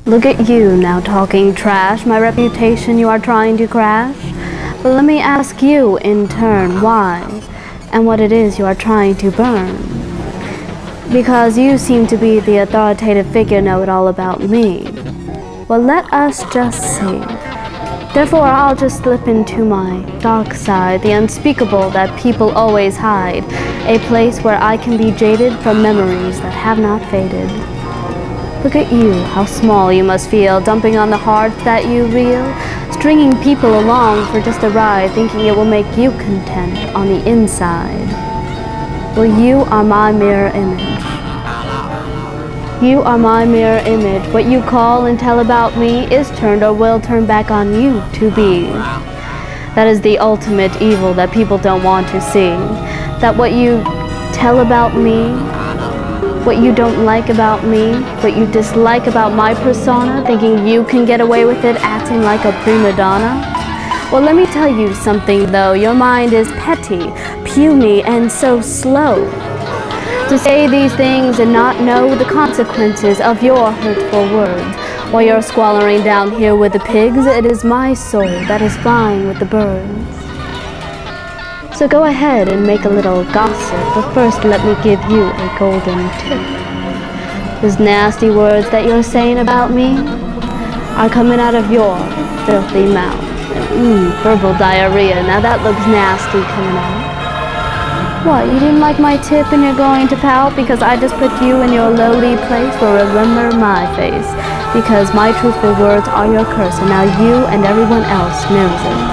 Look at you now talking trash, my reputation you are trying to crash. But let me ask you in turn why, and what it is you are trying to burn. Because you seem to be the authoritative figure know-it-all about me. Well, let us just see. Therefore, I'll just slip into my dark side, the unspeakable that people always hide, a place where I can be jaded from memories that have not faded. Look at you, how small you must feel, dumping on the hearts that you reel, stringing people along for just a ride, thinking it will make you content on the inside. Well, you are my mirror image. You are my mirror image. What you call and tell about me is turned or will turn back on you to be. That is the ultimate evil that people don't want to see. That what you tell about me, what you don't like about me, what you dislike about my persona, thinking you can get away with it acting like a prima donna? Well, let me tell you something though, your mind is petty, puny, and so slow to say these things and not know the consequences of your hurtful words. While you're squalling down here with the pigs, it is my soul that is flying with the birds. So go ahead and make a little gossip, but first let me give you a golden tip. Those nasty words that you're saying about me are coming out of your filthy mouth. Verbal diarrhea, now that looks nasty coming out. What, you didn't like my tip and you're going to pout because I just put you in your lowly place? Well, remember my face, because my truthful words are your curse, and now you and everyone else knows it.